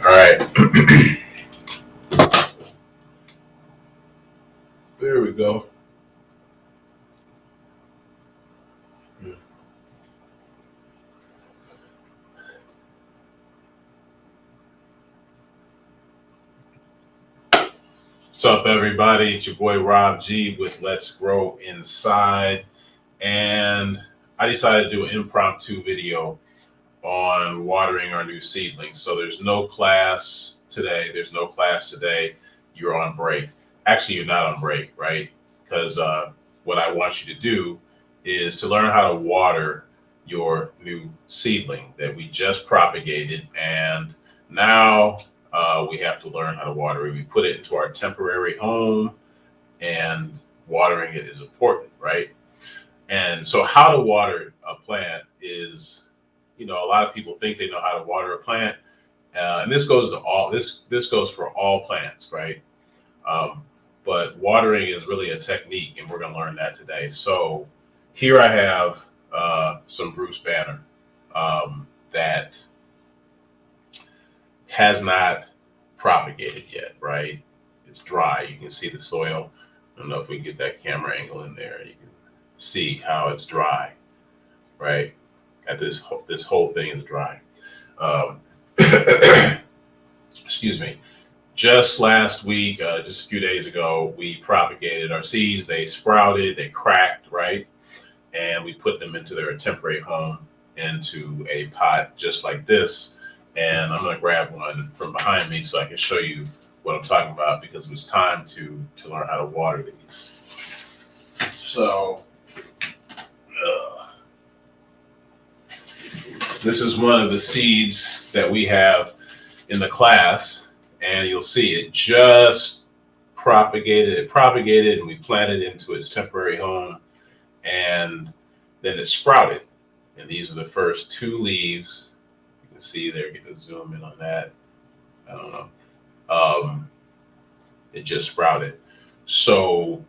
All right. There we go. What's up, everybody? It's your boy Rob G with Let's Grow Inside. And I decided to do an impromptu video on watering our new seedlings. So there's no class today. You're on break. Actually, you're not on break, right? Because what I want you to do is to learn how to water your new seedling that we just propagated. And now we have to learn how to water it. We put it into our temporary home, and watering it is important, right? And so, how to water a plant is, a lot of people think they know how to water a plant, and this goes to all this goes for all plants, right? Um, but watering is really a technique, and we're going to learn that today. So, here I have some Bruce Banner that has not propagated yet, right? It's dry. You can see the soil. I don't know if we can get that camera angle in there. You can see how it's dry, right? At this whole thing is dry. Um, excuse me. Just last week, just a few days ago, we propagated our seeds. They sprouted, they cracked, right? And we put them into their temporary home, into a pot just like this. And I'm going to grab one from behind me so I can show you what I'm talking about, because it was time to learn how to water these. So this is one of the seeds that we have in the class, and you'll see it just propagated. It propagated, and we planted it into its temporary home, and then it sprouted. And these are the first two leaves. You can see there. Get to zoom in on that. I don't know. It just sprouted. So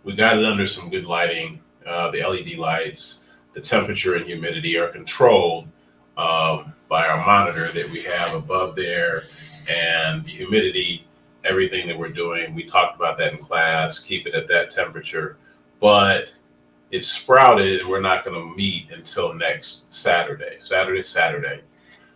we got it under some good lighting. The LED lights, the temperature and humidity are controlled by our monitor that we have above there, and the humidity, everything that we're doing. We talked about that in class. Keep it at that temperature, but it's sprouted, and we're not going to meet until next Saturday.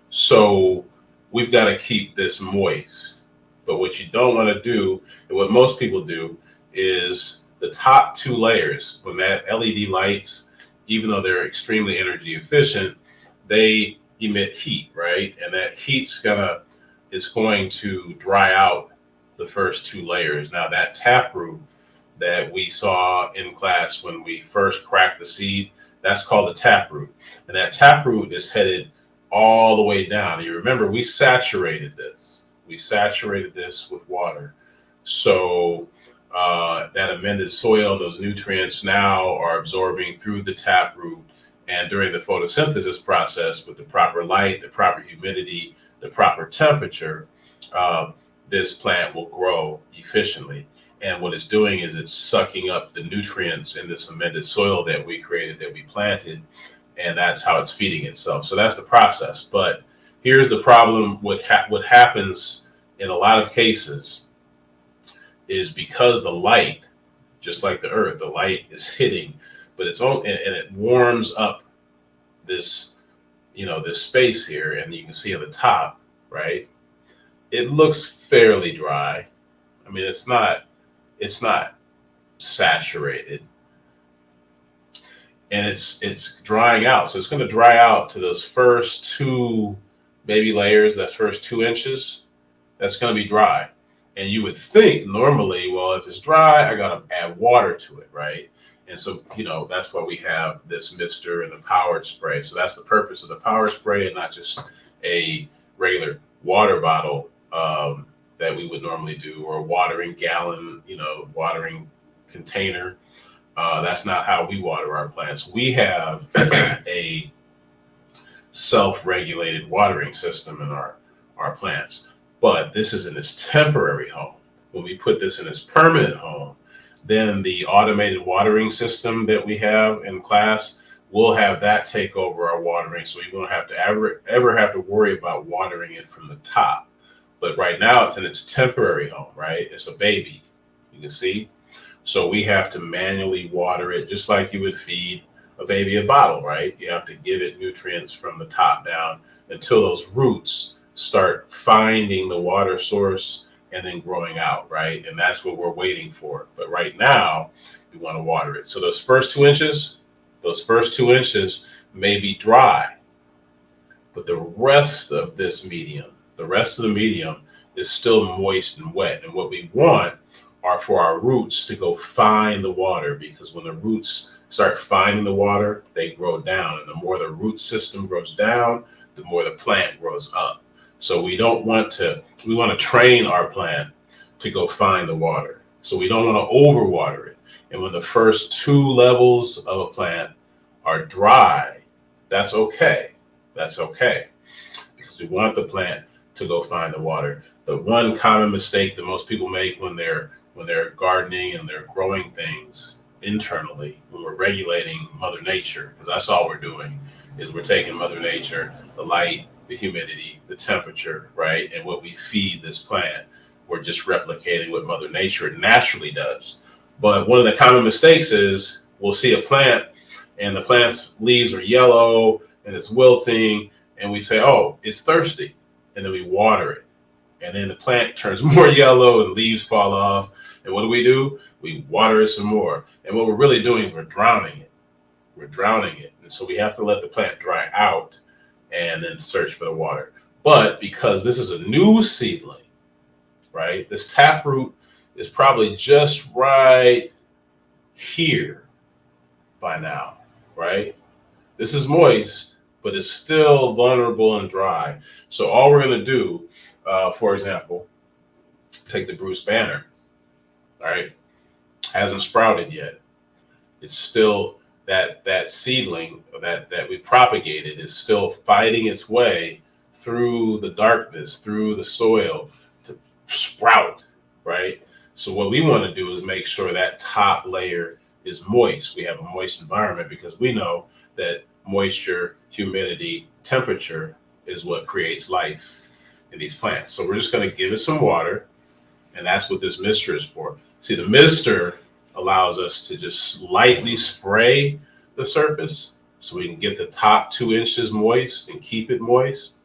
So we've got to keep this moist. But what you don't want to do, and what most people do, is the top two layers, when that LED lights, even though they're extremely energy efficient, they emit heat, right? And that heat's is going to dry out the first two layers. Now that taproot that we saw in class when we first cracked the seed, that's called the taproot. And that taproot is headed all the way down. You remember, we saturated this. We saturated this with water. So that amended soil, those nutrients now are absorbing through the taproot. And during the photosynthesis process, with the proper light, the proper humidity, the proper temperature, this plant will grow efficiently. And what it's doing is it's sucking up the nutrients in this amended soil that we created, that we planted, and that's how it's feeding itself. So that's the process. But here's the problem. What happens in a lot of cases is, because the light, just like the earth, the light is hitting, but it's all, and it warms up this, this space here, and you can see on the top, right? It looks fairly dry. I mean, it's not saturated, and it's drying out. So it's going to dry out to those first two baby layers, that first 2 inches. That's going to be dry. And you would think normally, well, if it's dry, I got to add water to it, right? And so, that's why we have this mister and the powered spray. So that's the purpose of the power spray, and not just a regular water bottle that we would normally do, or a watering gallon, watering container. That's not how we water our plants. We have a self-regulated watering system in our plants. But this is in its temporary home. When we put this in its permanent home, then the automated watering system that we have in class we'll have that take over our watering. So you won't have to ever have to worry about watering it from the top. But right now it's in its temporary home, right? It's a baby. You can see. So we have to manually water it just like you would feed a baby a bottle, right? You have to give it nutrients from the top down until those roots start finding the water source and then growing out, right? And that's what we're waiting for. But right now, we want to water it. So those first 2 inches may be dry, but the rest of the medium is still moist and wet. And what we want are for our roots to go find the water, because when the roots start finding the water, they grow down. And the more the root system grows down, the more the plant grows up. So we want to train our plant to go find the water. So we don't want to overwater it. And when the first 2 levels of a plant are dry, that's okay. That's okay. Because we want the plant to go find the water. The one common mistake that most people make when they're gardening and they're growing things internally, when we're regulating Mother Nature, because that's all we're doing, is we're taking Mother Nature, the light, the humidity, the temperature, right? And what we feed this plant, we're just replicating what Mother Nature naturally does. But one of the common mistakes is we'll see a plant and the plant's leaves are yellow and it's wilting, and we say, oh, it's thirsty. And then we water it. And then the plant turns more yellow and leaves fall off. And what do? We water it some more. And what we're really doing is we're drowning it. We're drowning it. And so we have to let the plant dry out and then search for the water. But because this is a new seedling, right? This taproot is probably just right here by now, right? This is moist, but it's still vulnerable and dry. So all we're going to do, for example, take the Bruce Banner, all right? Hasn't sprouted yet. It's still that seedling that we propagated is still fighting its way through the darkness, through the soil to sprout, right? So what we want to do is make sure that top layer is moist. We have a moist environment because we know that moisture, humidity, temperature is what creates life in these plants. So we're just going to give it some water, and that's what this mister is for. See, the mister allows us to just lightly spray the surface so we can get the top 2 inches moist and keep it moist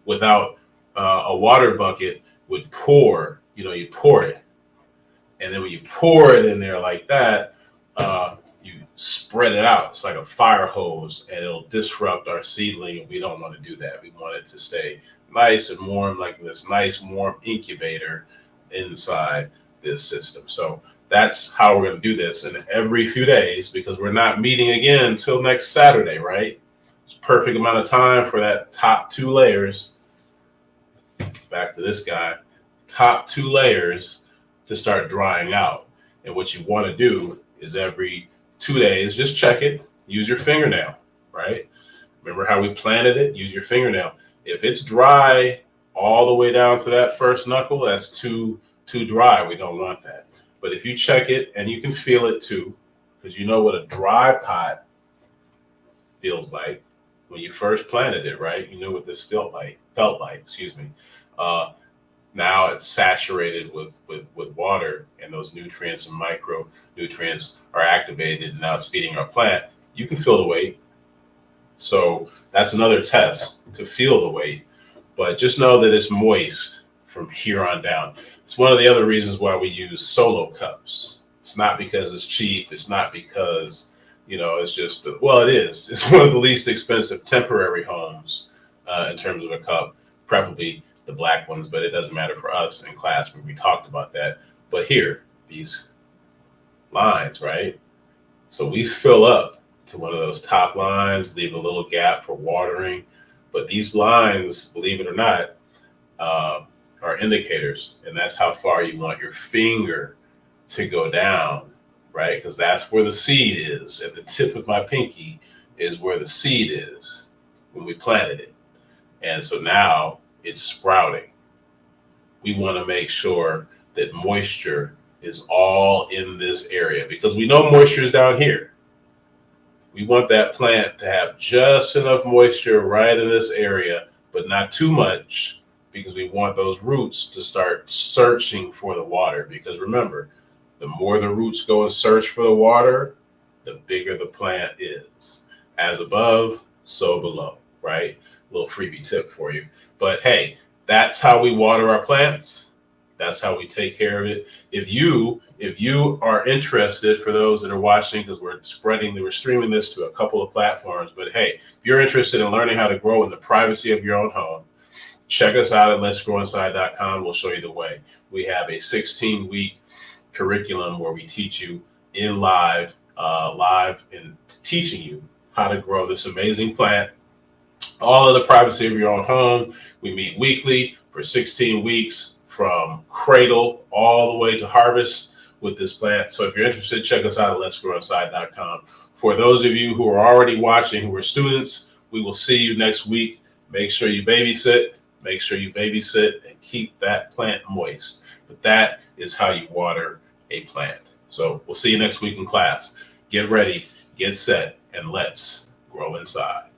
without a water bucket would pour, you pour it. And then when you pour it in there like that, you spread it out. It's like a fire hose, and it'll disrupt our seedling. And we don't want to do that. We want it to stay nice and warm, like this nice warm incubator inside this system. So that's how we're going to do this. And every few days, because we're not meeting again until next Saturday, right? It's perfect amount of time for that top 2 layers. Back to this guy, top 2 layers to start drying out. And what you want to do is every 2 days, just check it, use your fingernail, right? Remember how we planted it? Use your fingernail. If it's dry all the way down to that first knuckle, that's too dry. We don't want that. But if you check it, and you can feel it too, because you know what a dry pot feels like when you first planted it, right? You knew what this felt like, excuse me. Now it's saturated with water, and those nutrients and micronutrients are activated, and now it's feeding our plant. You can feel the weight. So that's another test to feel the weight. But just know that it's moist from here on down. It's one of the other reasons why we use solo cups. It's not because it's cheap. It's not because, it's just, it is. It's one of the least expensive temporary homes in terms of a cup, preferably the black ones, but it doesn't matter for us in class when we talked about that. But here, these lines, right? So we fill up to one of those top lines, leave a little gap for watering. But these lines, believe it or not, are indicators, and that's how far you want your finger to go down, right? Because that's where the seed is. At the tip of my pinky is where the seed is when we planted it. And so now it's sprouting. We want to make sure that moisture is all in this area, because we know moisture is down here. We want that plant to have just enough moisture right in this area, but not too much, because we want those roots to start searching for the water. Because remember, the more the roots go and search for the water, the bigger the plant is. As above, so below, right? Little freebie tip for you. But hey, that's how we water our plants. That's how we take care of it. If you are interested, for those that are watching, because we're streaming this to a couple of platforms. But hey, if you're interested in learning how to grow in the privacy of your own home, check us out at letsgrowinside.com. We'll show you the way. We have a 16-week curriculum where we teach you in live and teaching you how to grow this amazing plant, all in the privacy of your own home. We meet weekly for 16 weeks from cradle all the way to harvest with this plant. So if you're interested, check us out at letsgrowinside.com. For those of you who are already watching, who are students, we will see you next week. Make sure you babysit, and keep that plant moist. But that is how you water a plant. So we'll see you next week in class. Get ready, get set, and let's grow inside.